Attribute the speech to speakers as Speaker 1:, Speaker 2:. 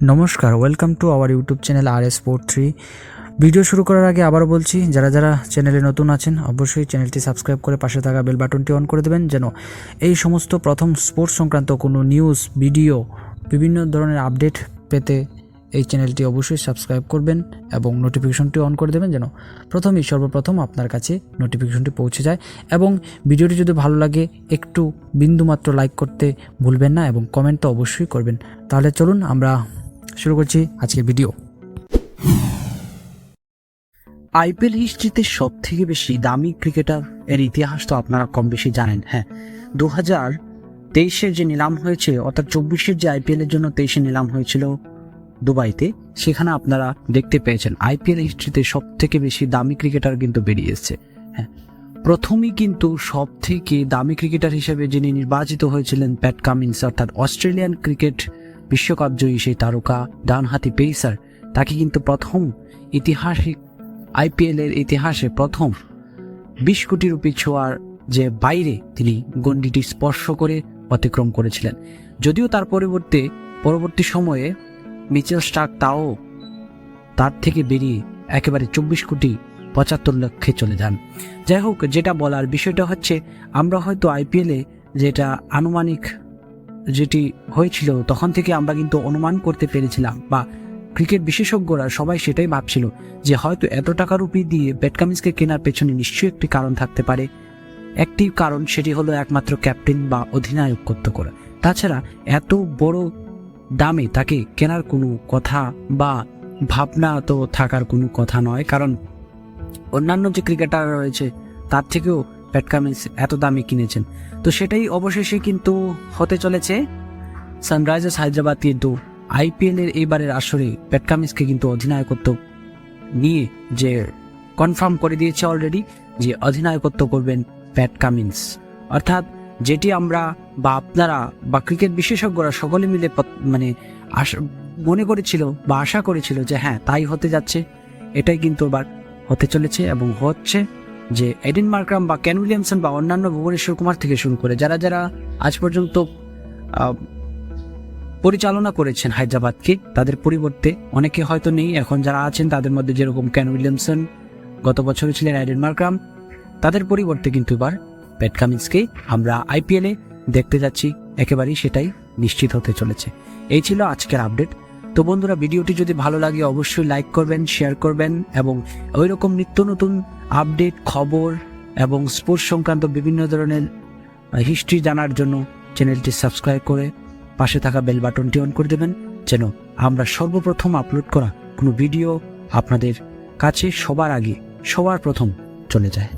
Speaker 1: নমস্কার, welcome to our YouTube channel RS Sport 3। Video শুরু করার আগে আবারও বলছি, যারা যারা চ্যানেলে নতুন আছেন অবশ্যই চ্যানেলটি সাবস্ক্রাইব করে পাশে থাকা বেল বাটনটি অন করে দেবেন, যেন এই সমস্ত প্রথম স্পোর্টস সংক্রান্ত কোনো নিউজ, ভিডিও, বিভিন্ন ধরনের আপডেট পেতে এই চ্যানেলটি অবশ্যই সাবস্ক্রাইব করবেন এবং নোটিফিকেশনটি অন করে দেবেন, যেন সর্বপ্রথম আপনার কাছে নোটিফিকেশনটি পৌঁছে যায়। এবং ভিডিওটি যদি ভালো লাগে একটু বিন্দুমাত্র লাইক করতে ভুলবেন না এবং কমেন্ট তো অবশ্যই করবেন। তাহলে চলুন আমরা শুরু করছি আজকের ভিডিও।
Speaker 2: আইপিএল হিস্ট্রিতে সব থেকে বেশি দামি ক্রিকেটার এর ইতিহাস তো আপনারা কম বেশি জানেন। হ্যাঁ, 2023-এর যে নিলাম হয়েছে, অর্থাৎ 24-এর যে আইপিএলের জন্য 23-এ নিলাম হয়েছিল দুবাইতে, সেখানে আপনারা দেখতে পেয়েছেন আইপিএল হিস্ট্রিতে সব থেকে বেশি দামি ক্রিকেটার কিন্তু বেরিয়ে এসছে। হ্যাঁ, প্রথমেই কিন্তু সব থেকে দামি ক্রিকেটার হিসেবে যিনি নির্বাচিত হয়েছিলেন প্যাট কামিন্স, অর্থাৎ অস্ট্রেলিয়ান ক্রিকেট বিশ্বকাপ জয়ী সেই তারকা ডানহাতি পেসার, তাকে কিন্তু প্রথম ঐতিহাসিক আইপিএল এর ইতিহাসে প্রথম 20 কোটি রুপি ছোঁয়ার যে বাইরে তিনি গণ্ডিটি স্পর্শ করে অতিক্রম করেছিলেন। যদিও তার পরবর্তী সময়ে মিচেল স্টার্ক তাও তার থেকে বেরিয়ে একেবারে 24,75,00,000 চলে যান। যাই হোক, যেটা বলার বিষয়টা হচ্ছে, আমরা হয়তো আইপিএলে যেটা আনুমানিক যেটি হয়েছিল তখন থেকে আমরা কিন্তু অনুমান করতে পেরেছিলাম, বা ক্রিকেট বিশেষজ্ঞরা সবাই সেটাই ভাবছিল যে হয়তো এত টাকা রুপি দিয়ে প্যাট কামিন্সকে কেনার পেছনে নিশ্চয়ই একটি কারণ থাকতে পারে। একটি কারণ, সেটি হলো একমাত্র ক্যাপ্টেন বা অধিনায়কত্ব করা। তাছাড়া এত বড় দামে তাকে কেনার কোনো কথা বা ভাবনা তো থাকার কোনো কথা নয়, কারণ অন্যান্য যে ক্রিকেটার রয়েছে তার থেকেও প্যাট কামিন্স এত দামে কিনেছেন। তো সেটাই অবশেষে কিন্তু হতে চলেছে। সানরাইজার্স হায়দ্রাবাদ কিন্তু আইপিএল এর এইবারের আসরে প্যাট কামিন্সকে কিন্তু অধিনায়কত্ব নিয়ে যে কনফার্ম করে দিয়েছে অলরেডি, যে অধিনায়কত্ব করবেন প্যাট কামিন্স। অর্থাৎ যেটি আমরা বা আপনারা বা ক্রিকেট বিশেষজ্ঞরা সকলে মিলে মনে করেছিল বা আশা করেছিল যে হ্যাঁ তাই হতে যাচ্ছে, এটাই কিন্তু এবার হতে চলেছে এবং হচ্ছে। যে এডেন মার্ক্রাম বা কেন উইলিয়ামসন বা অন্যান্য ভুবনেশ্বর কুমার থেকে শুরু করে যারা যারা আজ পর্যন্ত পরিচালনা করেছেন হায়দ্রাবাদকে, তাদের পরিবর্তে অনেকে হয়তো নেই এখন যারা আছেন, তাদের মধ্যে যেরকম কেন উইলিয়ামসন, গত বছরে ছিলেন এডেন মার্ক্রাম, তাদের পরিবর্তে কিন্তু এবার প্যাট কামিন্সকে আমরা আইপিএলে দেখতে যাচ্ছি, একেবারেই সেটাই নিশ্চিত হতে চলেছে। এই ছিল আজকের আপডেট। তো বন্ধুরা, ভিডিওটি যদি ভালো লাগে অবশ্যই লাইক করবেন, শেয়ার করবেন এবং ওই রকম নিত্য নতুন আপডেট, খবর এবং স্পোর্টস সংক্রান্ত বিভিন্ন ধরনের হিস্ট্রি জানার জন্য চ্যানেলটি সাবস্ক্রাইব করে পাশে থাকা বেল বাটনটি অন করে দেবেন, যেন আমরা সর্বপ্রথম আপলোড করা কোনো ভিডিও আপনাদের কাছে সবার আগে, সবার প্রথম চলে যায়।